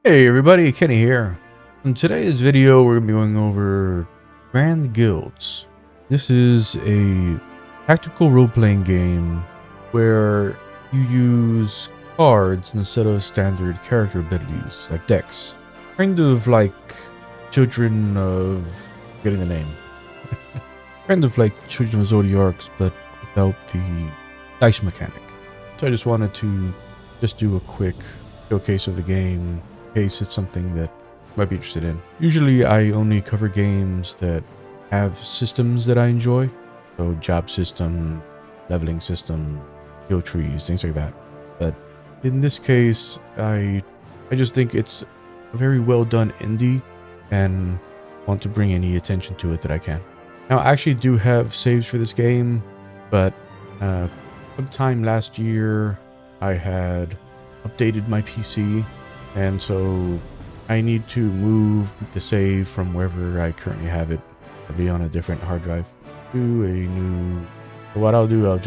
Hey everybody, Kenny here. In today's video, we're going to be going over Grand Guilds. This is a tactical role-playing game where you use cards instead of standard character abilities, like decks. Kind of like Children of... getting the name. Kind of like Children of Zodiacs, but without the dice mechanic. So I just wanted to do a quick showcase of the game, in case it's something that you might be interested in. Usually I only cover games that have systems that I enjoy. So job system, leveling system, skill trees, things like that. But in this case, I just think it's a very well done indie and want to bring any attention to it that I can. Now I actually do have saves for this game, but sometime last year I had updated my PC, and so I need to move the save from wherever I currently have it. I'll be on a different hard drive. So what I'll do, I'll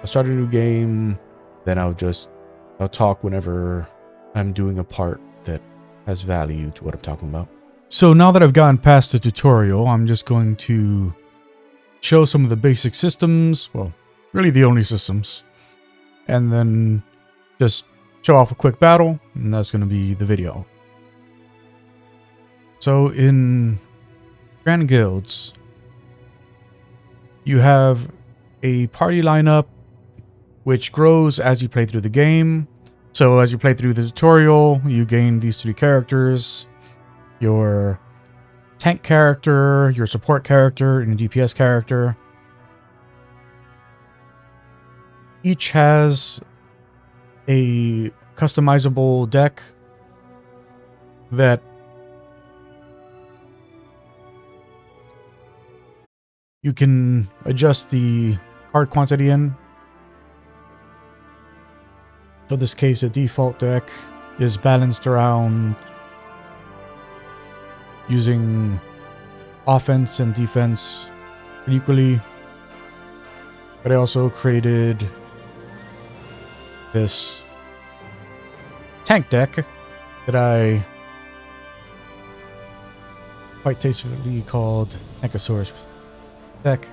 start a new game, then I'll talk whenever I'm doing a part that has value to what I'm talking about. So now that I've gotten past the tutorial, I'm just going to show some of the basic systems, well, really the only systems, and then just show off a quick battle, and that's going to be the video. So in Grand Guilds, you have a party lineup which grows as you play through the game. So as you play through the tutorial, you gain these 3 characters: your tank character, your support character, and a DPS character. Each has a customizable deck that you can adjust the card quantity in. So in this case, the default deck is balanced around using offense and defense equally. But I also created this tank deck that I quite tastefully called Tankosaurus deck.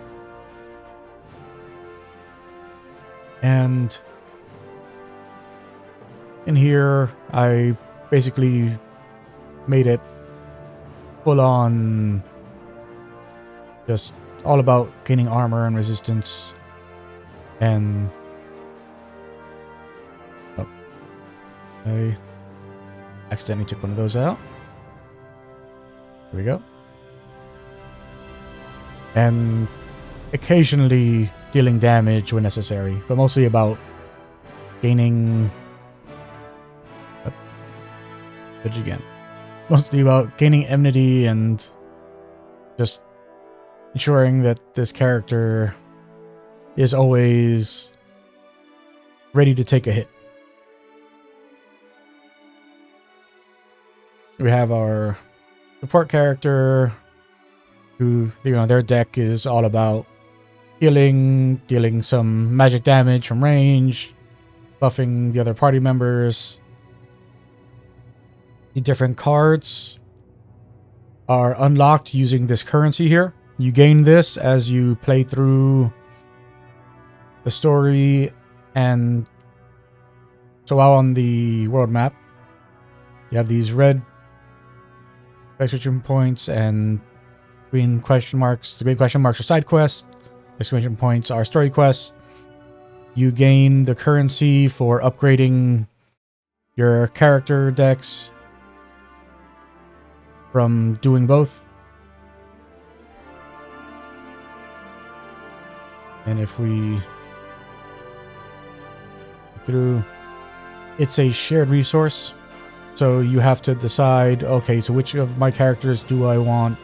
And in here, I basically made it full on, just all about gaining armor and resistance. And I accidentally took one of those out. There we go. And occasionally dealing damage when necessary, but mostly about gaining... did it again. Mostly about gaining enmity and just ensuring that this character is always ready to take a hit. We have our support character who, their deck is all about healing, dealing some magic damage from range, buffing the other party members. The different cards are unlocked using this currency here. You gain this as you play through the story, and so while on the world map, you have these red exclamation points and green question marks. The green question marks are side quests. Exclamation points are story quests. You gain the currency for upgrading your character decks from doing both. And if we go through, it's a shared resource. So you have to decide, okay, so which of my characters do I want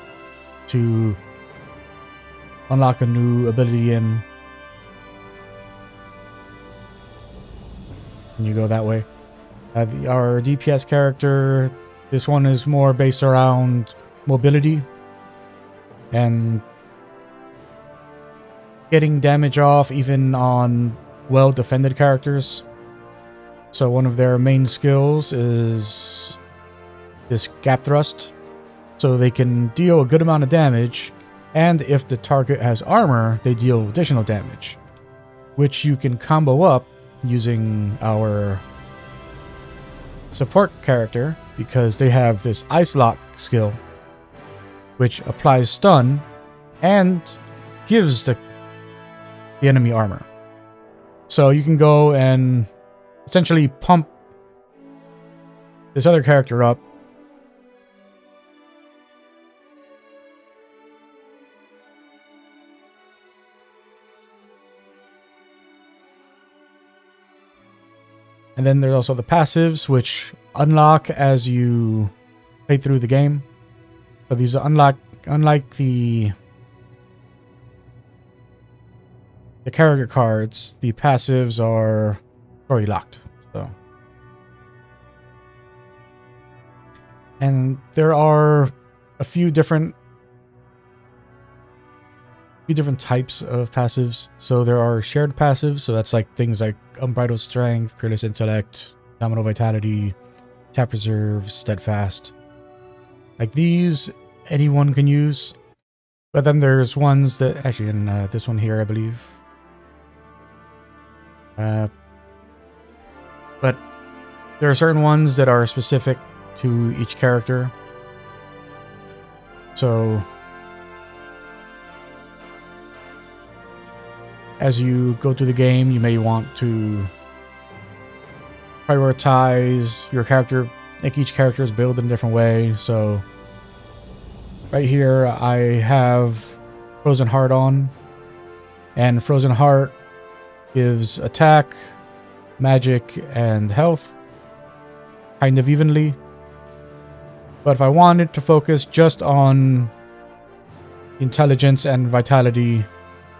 to unlock a new ability in? And you go that way. Our DPS character, this one is more based around mobility and getting damage off even on well-defended characters. So one of their main skills is this gap thrust, so they can deal a good amount of damage, and if the target has armor, they deal additional damage, which you can combo up using our support character, because they have this ice lock skill, which applies stun and gives the enemy armor. So you can go and essentially pump this other character up. And then there's also the passives, which unlock as you play through the game. So these are unlike the character cards, the passives are already locked. So, and there are a few different types of passives. So there are shared passives, so that's like things like Unbridled Strength, Peerless Intellect, Nominal Vitality, Tap Reserve, Steadfast. Like these, anyone can use. But then there's ones that, actually in this one here, I believe. But there are certain ones that are specific to each character. So as you go through the game, you may want to prioritize your character, make each character's build in a different way. So right here, I have Frozen Heart on, and Frozen Heart gives attack, magic, and health kind of evenly. But if I wanted to focus just on intelligence and vitality,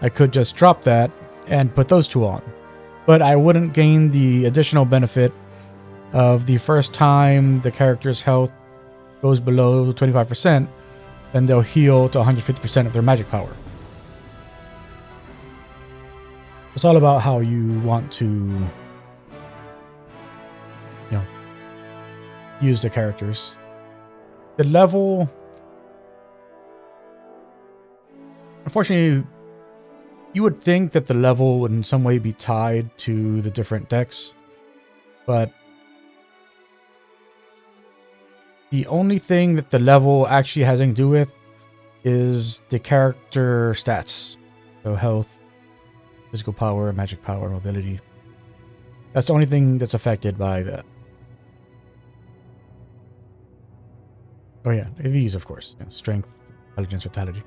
I could just drop that and put those two on. But I wouldn't gain the additional benefit of the first time the character's health goes below 25%, then they'll heal to 150% of their magic power. It's all about how you want to, use the characters. The level, unfortunately, you would think that the level would in some way be tied to the different decks, but the only thing that the level actually has anything to do with is the character stats. So health, physical power, magic power, mobility. That's the only thing that's affected by that. Oh yeah, these of course. Strength, intelligence, vitality.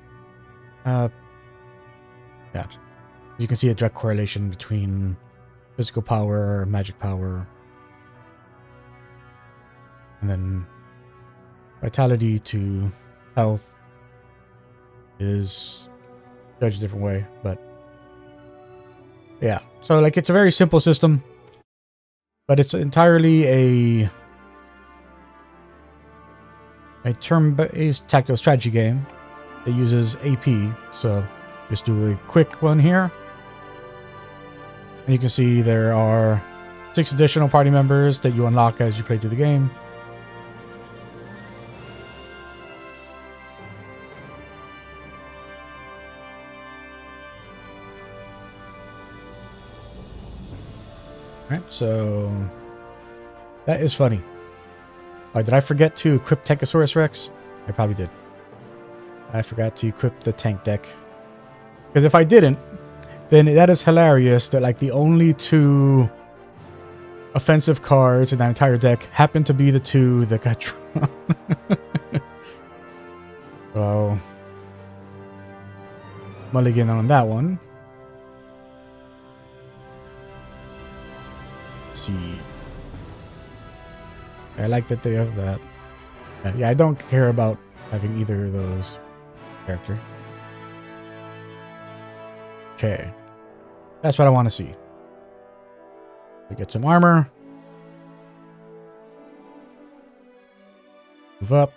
Yeah. You can see a direct correlation between physical power, magic power, and then vitality to health is judged a different way, but yeah. So like it's a very simple system, but it's entirely a turn-based tactical strategy game that uses AP. So just do a quick one here. And you can see there are 6 additional party members that you unlock as you play through the game. Alright, so that is funny. Did I forget to equip Tankosaurus Rex? I probably did. I forgot to equip the tank deck. Because if I didn't, then that is hilarious that like the only 2 offensive cards in that entire deck happen to be the 2 that got drawn. So, mulligan on that one. Let's see. I like that they have that. Yeah, I don't care about having either of those character. Okay. That's what I want to see. We get some armor. Move up.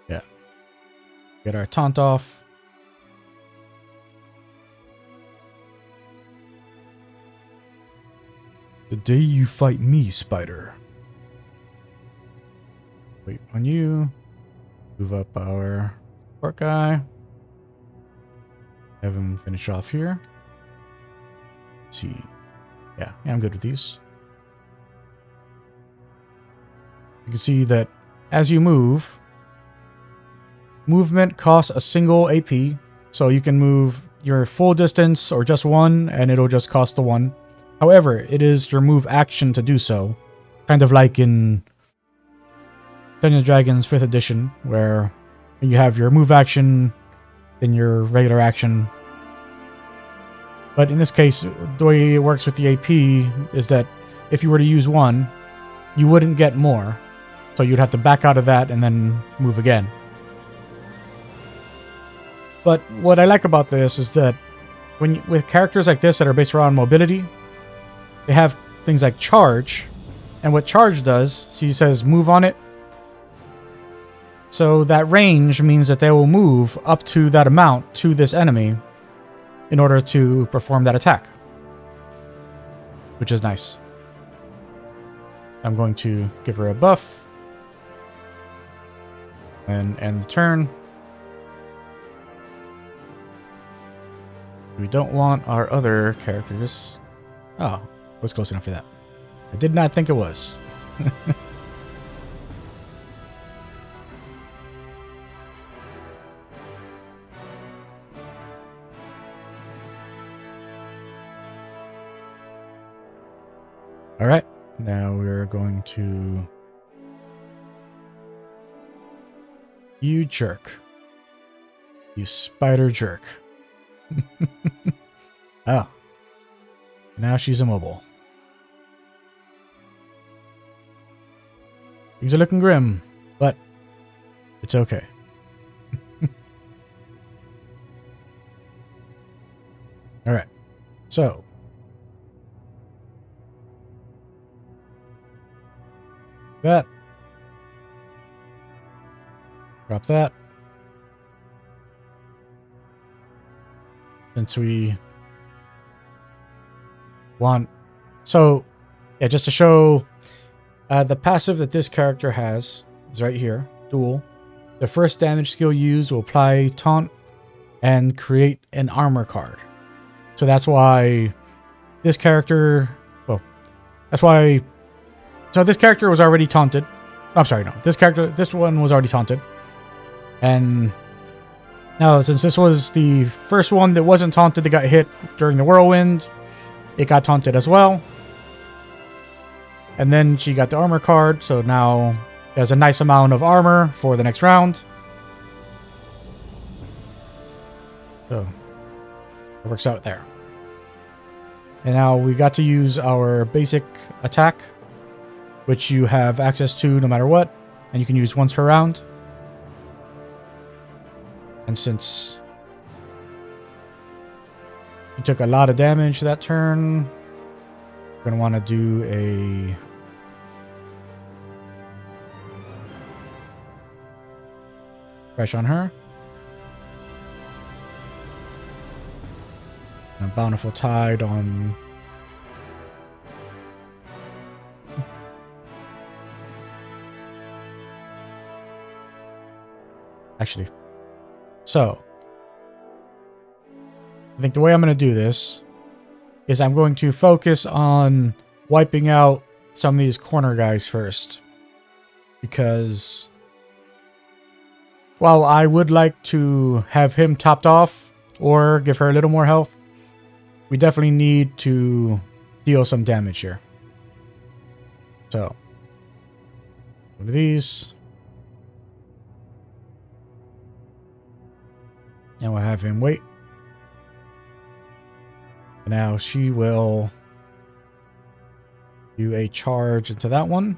Yeah. Get our taunt off. The day you fight me, Spider. Wait on you. Move up our support guy. Have him finish off here. Let's see. Yeah, I'm good with these. You can see that as you move, movement costs a single AP. So you can move your full distance or just one, and it'll just cost the one. However, it is your move action to do so. Kind of like in Dungeons & Dragons 5th edition, where you have your move action, then your regular action. But in this case, the way it works with the AP is that if you were to use one, you wouldn't get more. So you'd have to back out of that and then move again. But what I like about this is that with characters like this that are based around mobility, they have things like charge. And what charge does, he says move on it. So that range means that they will move up to that amount to this enemy in order to perform that attack, which is nice. I'm going to give her a buff and end the turn. We don't want our other characters. Oh, it was close enough for that. I did not think it was. All right, now we're going to... You jerk. You spider jerk. Oh. Now she's immobile. Things are looking grim, but it's okay. All right. So. That. Drop that. Since we want... So, yeah, just to show the passive that this character has is right here. Duel. The first damage skill used will apply taunt and create an armor card. So that's why this character... Well, that's why... So this character was already taunted. I'm sorry, no. This one was already taunted. And now, since this was the first one that wasn't taunted that got hit during the whirlwind, it got taunted as well. And then she got the armor card, so now it has a nice amount of armor for the next round. So, it works out there. And now we got to use our basic attack, which you have access to no matter what, and you can use once per round. And since you took a lot of damage that turn, we're going to want to do a... Fresh on her. And a Bountiful Tide on... Actually... So, I think the way I'm going to do this is I'm going to focus on wiping out some of these corner guys first. Because while I would like to have him topped off or give her a little more health, we definitely need to deal some damage here. So, go to these. And we'll have him wait. Now she will do a charge into that one.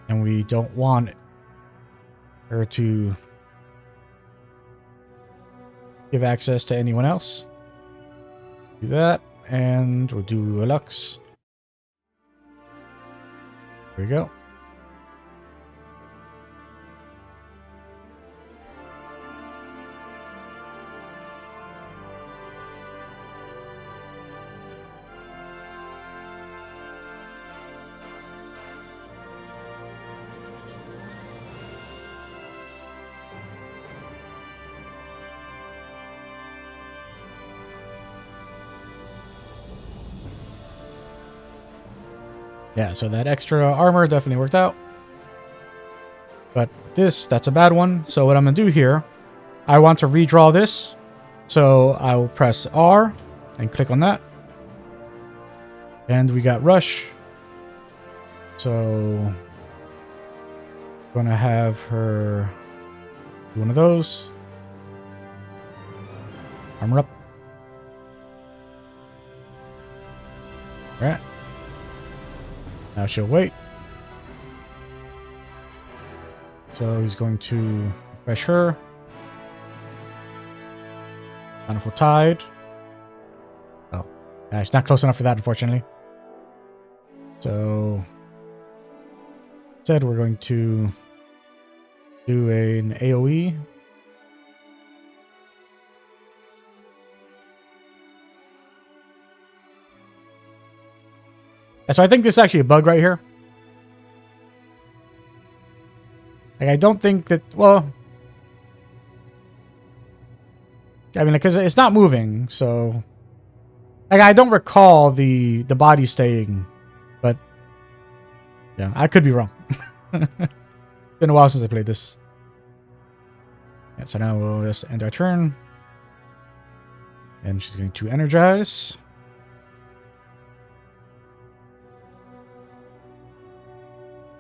And we don't want her to give access to anyone else. Do that. And we'll do a Lux. There we go. Yeah, so that extra armor definitely worked out. But that's a bad one. So what I'm going to do here, I want to redraw this. So I will press R and click on that. And we got Rush. So I'm going to have her do one of those. Armor up. All right. Now she'll wait. So he's going to refresh her. Bountiful Tide. Oh, she's not close enough for that, unfortunately. So instead, we're going to do an AoE. So I think this is actually a bug right here. Like, I don't think that, well, I mean, because it's not moving, so like, I don't recall the body staying, but yeah, I could be wrong. Been a while since I played this. Yeah, so now we'll just end our turn. And she's going to energize.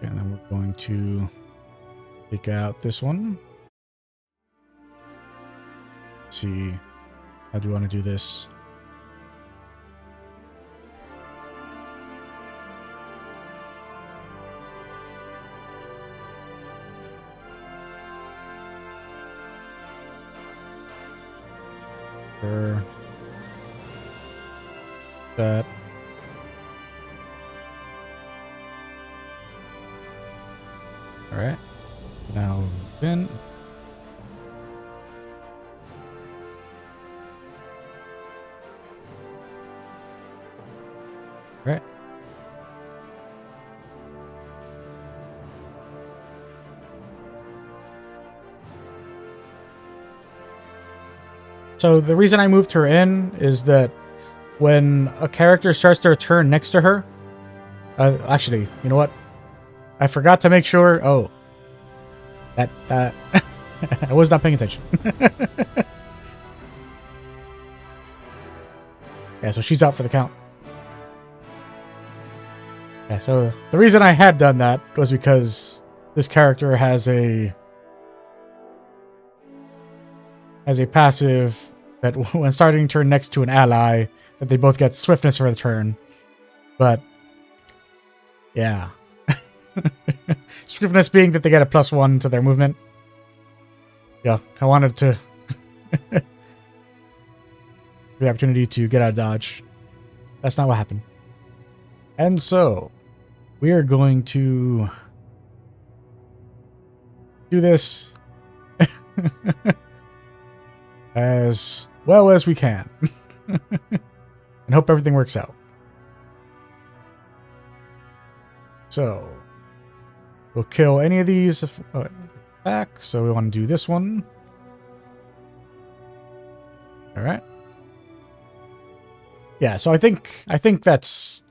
And then we're going to take out this one. Let's see. How do we want to do this? That. All right. Now then. All right. So the reason I moved her in is that when a character starts their turn next to her, actually, you know what? I forgot to make sure. Oh, that I was not paying attention. Yeah, so she's out for the count. Yeah, so the reason I had done that was because this character has a passive that when starting turn next to an ally, that they both get swiftness for the turn. But yeah. Swiftness being that they get a +1 to their movement. Yeah, I wanted to the opportunity to get out of dodge. That's not what happened. And so we are going to do this as well as we can. And hope everything works out. So we'll kill any of these back. So we want to do this one. All right. Yeah, so I think that's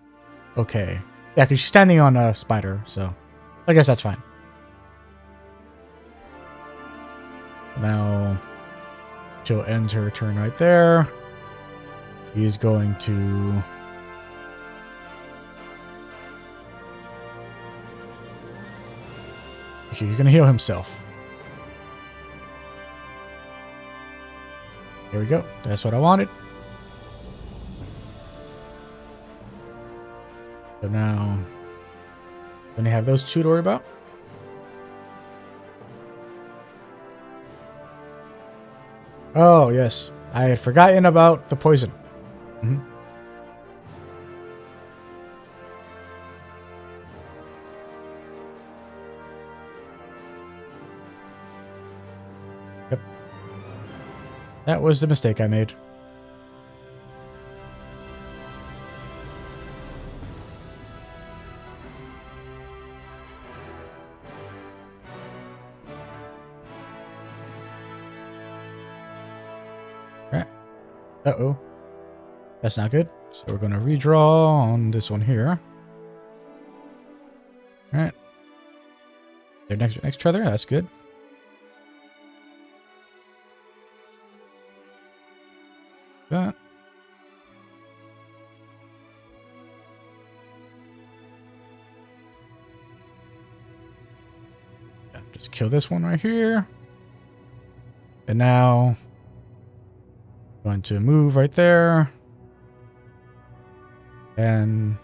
okay. Yeah, because she's standing on a spider, so I guess that's fine. Now she'll end her turn right there. He's going to actually, he's going to heal himself. There we go. That's what I wanted. So now, going to have those two to worry about. Oh, yes. I had forgotten about the poison. Mm-hmm. Yep. That was the mistake I made. Uh-oh. That's not good. So we're going to redraw on this one here. All right. They're next to each other. That's good. That. Just kill this one right here. And now going to move right there. And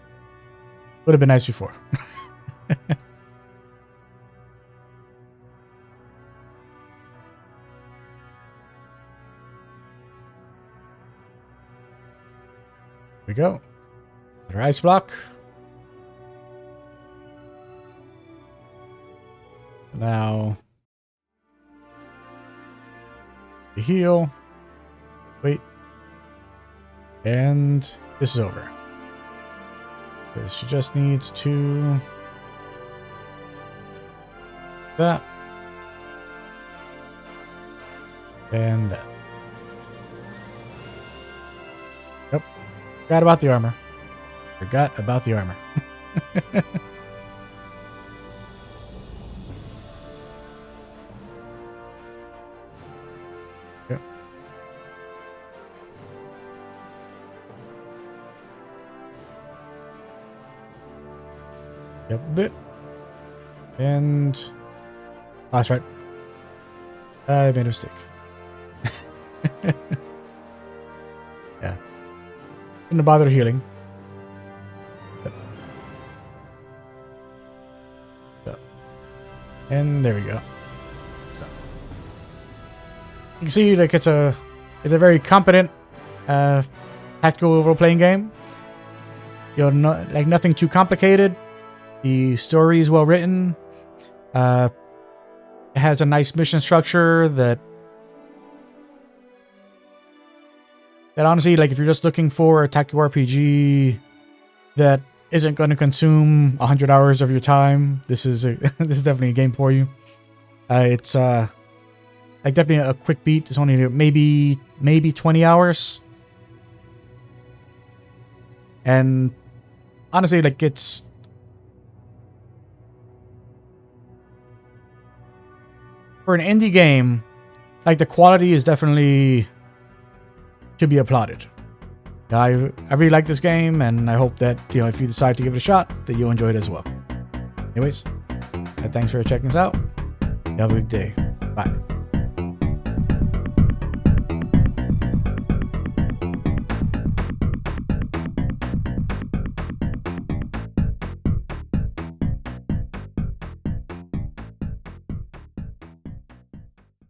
would have been nice before. We go. Another ice block. Now we heal. Wait. And this is over. Because she just needs to that. And that. Yep. Forgot about the armor. Forgot about the armor. Yep. Yep, a bit. And oh, that's right. I made a mistake. Yeah. Didn't bother healing. So. And there we go. So. You can see like it's a very competent tactical role-playing game. You're not like nothing too complicated. The story is well written. It has a nice mission structure that honestly, like if you're just looking for a tactical RPG that isn't going to consume 100 hours of your time, this is this is definitely a game for you. It's like definitely a quick beat. It's only maybe 20 hours, and honestly, like it's for an indie game, like the quality is definitely to be applauded. I really like this game, and I hope that if you decide to give it a shot, that you'll enjoy it as well. Anyways, thanks for checking us out. You have a good day. Bye.